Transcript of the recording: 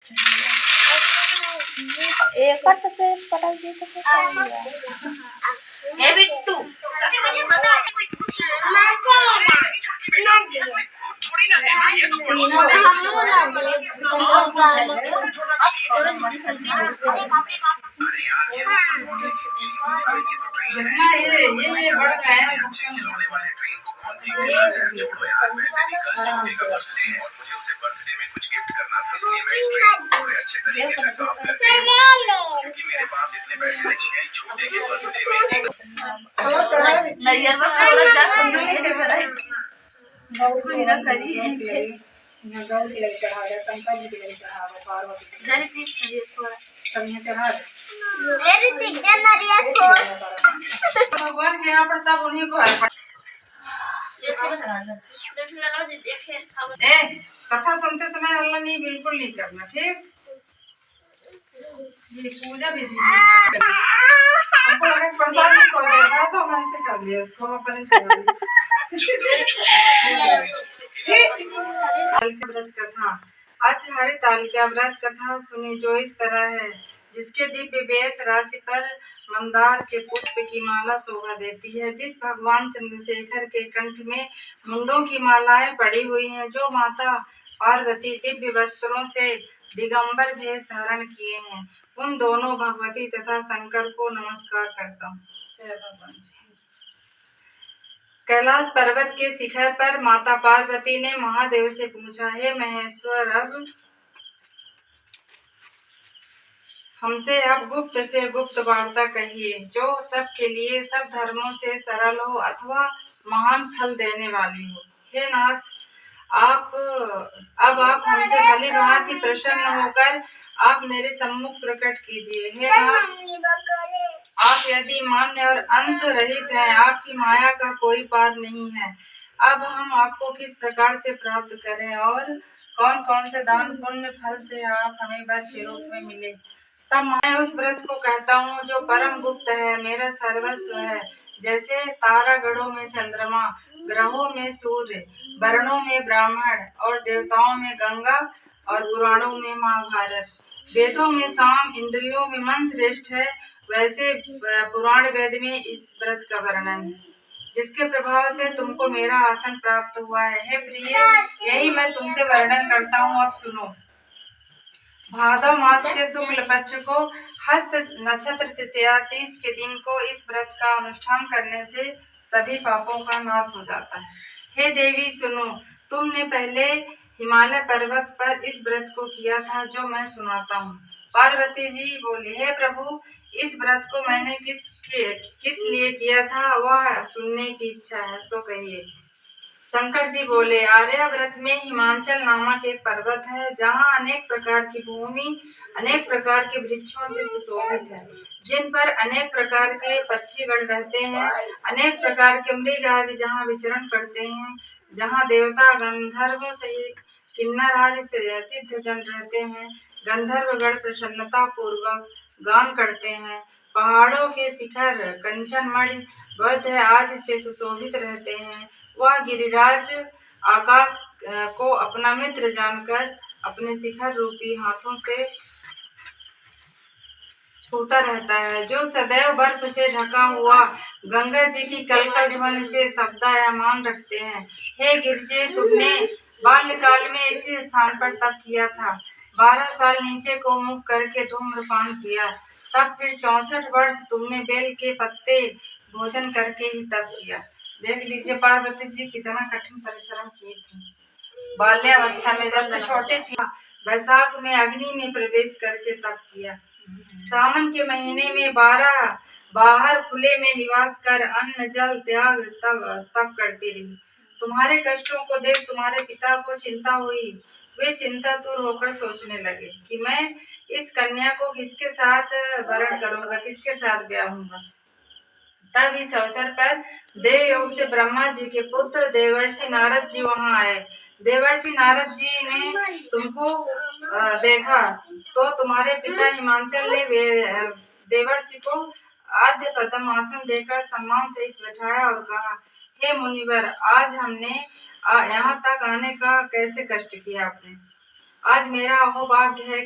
एक तो फिर पटक दी तो फिर ये बिट्टू भगवान के यहाँ पर सब उन्हीं को कथा सुनते समय हल्ला नहीं बिल्कुल नहीं करना, ठीक। ये पूजा भी हमको लगा प्रसाद में कोई दे रहा तो मैंने से कर लिया उसको अपन व्रत कथा। आज हरितालिका व्रत कथा सुनी जो इस तरह है। जिसके दिव्य वेश राशि पर मंदार के पुष्प की माला शोभा देती है, जिस भगवान चंद्रशेखर के कंठ में मुंडों की मालाएं पड़ी हुई हैं, जो माता पार्वती दिव्य वस्त्रों से दिगंबर भेष धारण किए हैं, उन दोनों भगवती तथा शंकर को नमस्कार करता हूँ। कैलाश पर्वत के शिखर पर माता पार्वती ने महादेव से पूछा, हे महेश्वर, अब हमसे अब गुप्त से गुप्त वार्ता कहिए, जो सबके लिए सब धर्मों से सरल हो अथवा महान फल देने वाली हो। हे नाथ, आप हमसे भली भांति प्रसन्न होकर आप मेरे सम्मुख प्रकट कीजिए। हे नाथ, आप यदि मान्य और अंत रहित हैं, आपकी माया का कोई पार नहीं है। अब हम आपको किस प्रकार से प्राप्त करें और कौन कौन से दान पुण्य फल से आप हमें वर के रूप में मिले। तब मैं उस व्रत को कहता हूँ जो परम गुप्त है, मेरा सर्वस्व है। जैसे तारागणों में चंद्रमा, ग्रहों में सूर्य, वर्णों में ब्राह्मण और देवताओं में गंगा और पुराणों में महाभारत, वेदों में साम, इंद्रियों में मन श्रेष्ठ है, वैसे पुराण वेद में इस व्रत का वर्णन है, जिसके प्रभाव से तुमको मेरा आसन प्राप्त हुआ है। हे प्रिय, यही मैं तुमसे वर्णन करता हूँ, अब सुनो। भादव मास के शुक्ल पक्ष को हस्त नक्षत्र तृतीया तीज के दिन को इस व्रत का अनुष्ठान करने से सभी पापों का नाश हो जाता है। हे देवी सुनो, तुमने पहले हिमालय पर्वत पर इस व्रत को किया था, जो मैं सुनाता हूँ। पार्वती जी बोली, हे प्रभु, इस व्रत को मैंने किस लिए किया था, वह सुनने की इच्छा है, सो कहिए। शंकर जी बोले, आर्याव्रत में हिमाचल नामक एक पर्वत है, जहाँ अनेक प्रकार की भूमि अनेक प्रकार के वृक्षों से सुशोभित है, जिन पर अनेक प्रकार के पक्षीगण रहते हैं, अनेक प्रकार के मृग आदि जहाँ विचरण करते हैं, जहाँ देवता गंधर्वों सहित किन्नर आदि से सिद्ध जन रहते हैं। गंधर्वगण प्रसन्नता पूर्वक गान करते हैं। पहाड़ों के शिखर कंचनमणि, बद्ध आदि से सुशोभित रहते हैं। वह गिरिराज आकाश को अपना मित्र जानकर अपने शिखर रूपी हाथों से छूता रहता है, जो सदैव बर्फ से ढका हुआ गंगा जी की कलकल ध्वनि से शब्दायमान रखते हैं। हे गिरिजे, तुमने बाल्यकाल में इसी स्थान पर तप किया था। 12 साल नीचे को मुख करके धूम्रपान किया, तब फिर 64 वर्ष तुमने बेल के पत्ते भोजन करके ही तप किया। देख लीजिए पार्वती जी कितना कठिन परिश्रम किए थे। बाल्यावस्था में जब से छोटे थे, वैशाख में अग्नि में प्रवेश करके तप किया। सावन के महीने में 12 बाहर खुले में निवास कर अन्न जल त्याग तप करती रही। तुम्हारे कष्टों को देख तुम्हारे पिता को चिंता हुई। वे चिंता दूर होकर सोचने लगे कि मैं इस कन्या को किसके साथ वरण करूंगा, किसके साथ ब्याहूंगा। तब इस अवसर पर देवयोग से ब्रह्मा जी के पुत्र देवर्षि नारद जी वहां आए। देवर्षि नारद जी ने तुमको देखा तो तुम्हारे पिता हिमांचल ने देवर्षि को आद्य पद्म आसन देकर सम्मान से बैठाया और कहा, हे मुनिवर, आज हमने यहाँ तक आने का कैसे कष्ट किया आपने। आज मेरा अहोभाग्य है